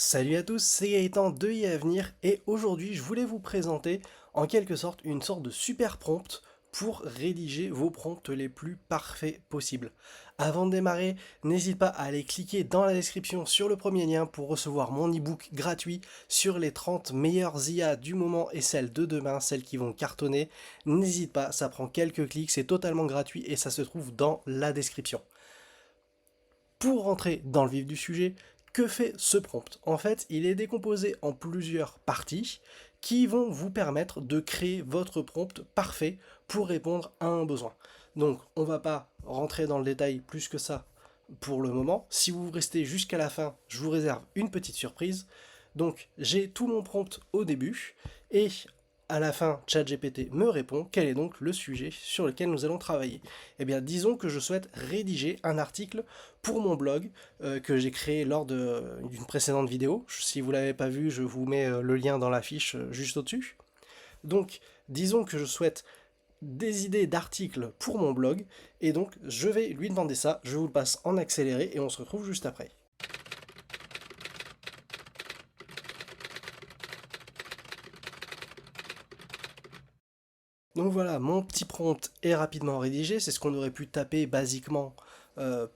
Salut à tous, c'est Gaëtan de IA Avenir et aujourd'hui je voulais vous présenter en quelque sorte une sorte de super prompt pour rédiger vos prompts les plus parfaits possibles. Avant de démarrer, n'hésite pas à aller cliquer dans la description sur le premier lien pour recevoir mon ebook gratuit sur les 30 meilleures IA du moment et celles de demain, celles qui vont cartonner. N'hésite pas, ça prend quelques clics, c'est totalement gratuit et ça se trouve dans la description. Pour rentrer dans le vif du sujet, que fait ce prompt? En fait, il est décomposé en plusieurs parties qui vont vous permettre de créer votre prompt parfait pour répondre à un besoin. Donc, on ne va pas rentrer dans le détail plus que ça pour le moment. Si vous restez jusqu'à la fin, je vous réserve une petite surprise. Donc, j'ai tout mon prompt au début et à la fin, ChatGPT me répond quel est donc le sujet sur lequel nous allons travailler. Eh bien, disons que je souhaite rédiger un article pour mon blog que j'ai créé lors d'une précédente vidéo. Si vous ne l'avez pas vu, je vous mets le lien dans la fiche juste au-dessus. Donc, disons que je souhaite des idées d'articles pour mon blog, et donc je vais lui demander ça, je vous le passe en accéléré, et on se retrouve juste après. Donc voilà, mon petit prompt est rapidement rédigé, c'est ce qu'on aurait pu taper basiquement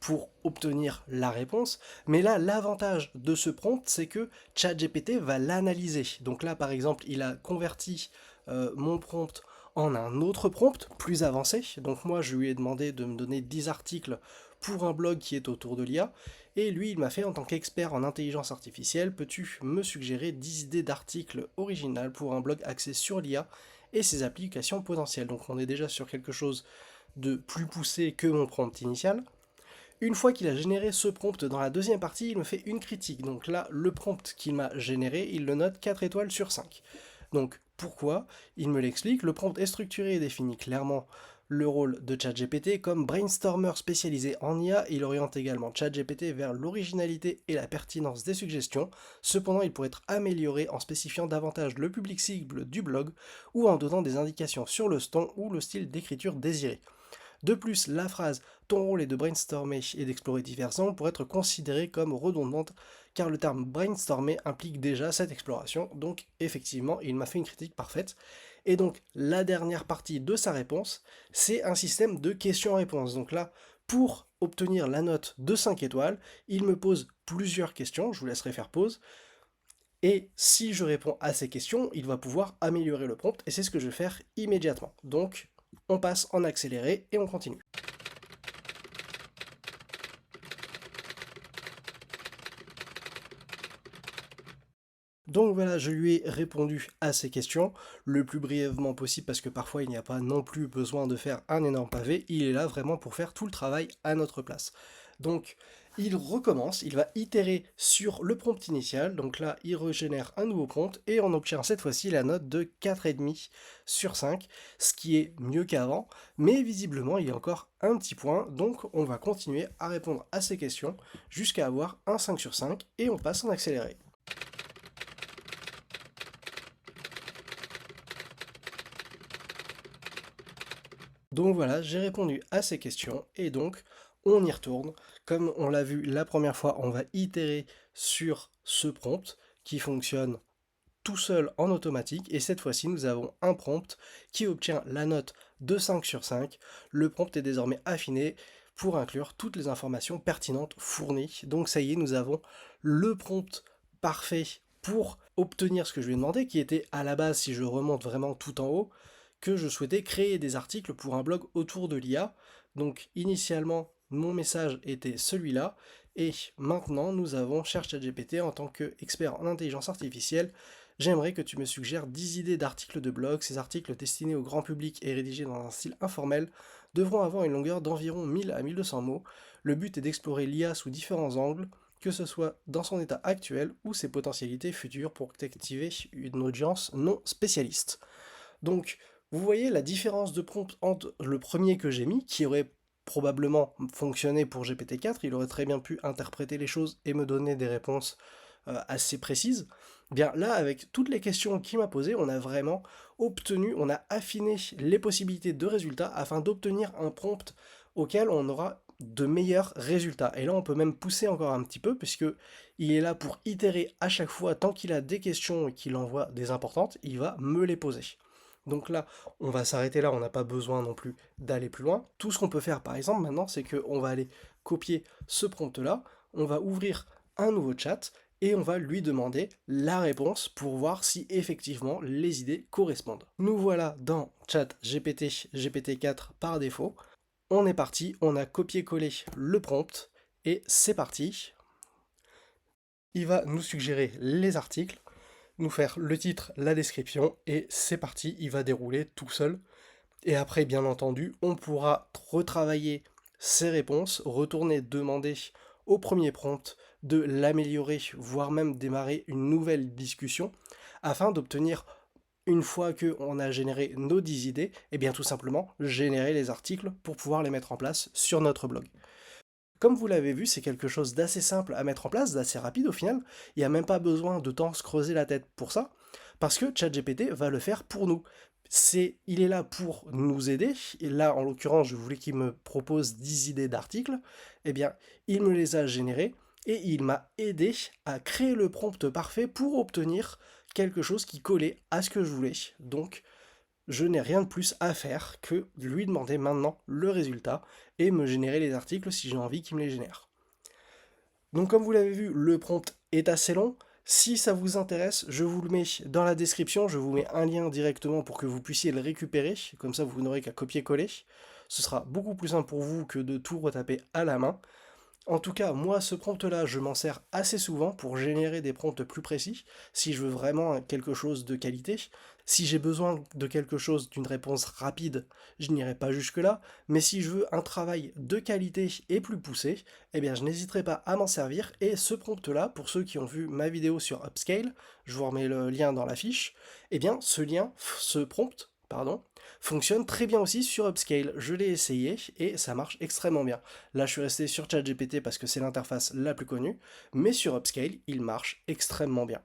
pour obtenir la réponse. Mais là, l'avantage de ce prompt, c'est que ChatGPT va l'analyser. Donc là, par exemple, il a converti mon prompt en un autre prompt plus avancé. Donc moi, je lui ai demandé de me donner 10 articles pour un blog qui est autour de l'IA. Et lui, il m'a fait en tant qu'expert en intelligence artificielle, peux-tu me suggérer 10 idées d'articles originales pour un blog axé sur l'IA et ses applications potentielles. Donc on est déjà sur quelque chose de plus poussé que mon prompt initial. Une fois qu'il a généré ce prompt dans la deuxième partie, il me fait une critique. Donc là, le prompt qu'il m'a généré, il le note 4 étoiles sur 5. Donc pourquoi? Il me l'explique, le prompt est structuré et définit clairement le rôle de ChatGPT comme brainstormer spécialisé en IA. Il oriente également ChatGPT vers l'originalité et la pertinence des suggestions. Cependant, il pourrait être amélioré en spécifiant davantage le public cible du blog ou en donnant des indications sur le ton ou le style d'écriture désiré. De plus, la phrase «ton rôle est de brainstormer et d'explorer divers angles» pourrait être considérée comme redondante car le terme brainstormer implique déjà cette exploration, donc effectivement il m'a fait une critique parfaite. Et donc la dernière partie de sa réponse, c'est un système de questions-réponses. Donc là, pour obtenir la note de 5 étoiles, il me pose plusieurs questions, je vous laisserai faire pause, et si je réponds à ces questions, il va pouvoir améliorer le prompt, et c'est ce que je vais faire immédiatement. Donc, on passe en accéléré et on continue. Donc voilà, je lui ai répondu à ces questions le plus brièvement possible parce que parfois il n'y a pas non plus besoin de faire un énorme pavé, il est là vraiment pour faire tout le travail à notre place. Donc il recommence, il va itérer sur le prompt initial, donc là il régénère un nouveau prompt et on obtient cette fois-ci la note de 4,5 sur 5, ce qui est mieux qu'avant, mais visiblement il y a encore un petit point, donc on va continuer à répondre à ces questions jusqu'à avoir un 5 sur 5 et on passe en accéléré. Donc voilà, j'ai répondu à ces questions et donc on y retourne. Comme on l'a vu la première fois, on va itérer sur ce prompt qui fonctionne tout seul en automatique et cette fois-ci nous avons un prompt qui obtient la note de 5 sur 5. Le prompt est désormais affiné pour inclure toutes les informations pertinentes fournies. Donc ça y est, nous avons le prompt parfait pour obtenir ce que je lui ai demandé, qui était à la base, si je remonte vraiment tout en haut, que je souhaitais créer des articles pour un blog autour de l'IA. Donc initialement, mon message était celui-là, et maintenant nous avons cher ChatGPT en tant qu'expert en intelligence artificielle. J'aimerais que tu me suggères 10 idées d'articles de blog. Ces articles destinés au grand public et rédigés dans un style informel devront avoir une longueur d'environ 1000 à 1200 mots. Le but est d'explorer l'IA sous différents angles, que ce soit dans son état actuel ou ses potentialités futures pour activer une audience non spécialiste. Donc, vous voyez la différence de prompt entre le premier que j'ai mis, qui aurait probablement fonctionné pour GPT-4, il aurait très bien pu interpréter les choses et me donner des réponses assez précises. Bien là, avec toutes les questions qu'il m'a posées, on a vraiment obtenu, on a affiné les possibilités de résultats afin d'obtenir un prompt auquel on aura de meilleurs résultats. Et là, on peut même pousser encore un petit peu, puisque il est là pour itérer à chaque fois, tant qu'il a des questions et qu'il envoie des importantes, il va me les poser. Donc là, on va s'arrêter là, on n'a pas besoin non plus d'aller plus loin. Tout ce qu'on peut faire, par exemple, maintenant, c'est qu'on va aller copier ce prompt-là, on va ouvrir un nouveau chat, et on va lui demander la réponse pour voir si effectivement les idées correspondent. Nous voilà dans chat GPT, GPT-4 par défaut. On est parti, on a copié-collé le prompt, et c'est parti. Il va nous suggérer les articles, nous faire le titre, la description, et c'est parti, il va dérouler tout seul. Et après, bien entendu, on pourra retravailler ses réponses, retourner demander au premier prompt de l'améliorer, voire même démarrer une nouvelle discussion, afin d'obtenir, une fois qu'on a généré nos 10 idées, et bien tout simplement générer les articles pour pouvoir les mettre en place sur notre blog. Comme vous l'avez vu, c'est quelque chose d'assez simple à mettre en place, d'assez rapide au final. Il n'y a même pas besoin de temps se creuser la tête pour ça, parce que ChatGPT va le faire pour nous. Il est là pour nous aider, et là en l'occurrence je voulais qu'il me propose 10 idées d'articles, eh bien il me les a générées, et il m'a aidé à créer le prompt parfait pour obtenir quelque chose qui collait à ce que je voulais. Donc je n'ai rien de plus à faire que lui demander maintenant le résultat et me générer les articles si j'ai envie qu'il me les génère. Donc comme vous l'avez vu, le prompt est assez long. Si ça vous intéresse, je vous le mets dans la description, je vous mets un lien directement pour que vous puissiez le récupérer, comme ça vous n'aurez qu'à copier-coller. Ce sera beaucoup plus simple pour vous que de tout retaper à la main. En tout cas, moi, ce prompt-là, je m'en sers assez souvent pour générer des prompts plus précis, si je veux vraiment quelque chose de qualité. Si j'ai besoin de quelque chose, d'une réponse rapide, je n'irai pas jusque-là, mais si je veux un travail de qualité et plus poussé, eh bien je n'hésiterai pas à m'en servir, et ce prompt-là, pour ceux qui ont vu ma vidéo sur Upscale, je vous remets le lien dans la fiche, eh bien ce prompt, pardon, fonctionne très bien aussi sur Upscale. Je l'ai essayé et ça marche extrêmement bien. Là, je suis resté sur ChatGPT parce que c'est l'interface la plus connue, mais sur Upscale, il marche extrêmement bien.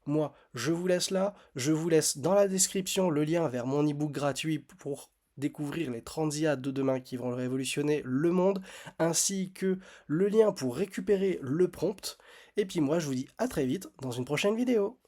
Moi, je vous laisse là, je vous laisse dans la description le lien vers mon ebook gratuit pour découvrir les 30 IA de demain qui vont révolutionner le monde, ainsi que le lien pour récupérer le prompt. Et puis moi, je vous dis à très vite dans une prochaine vidéo.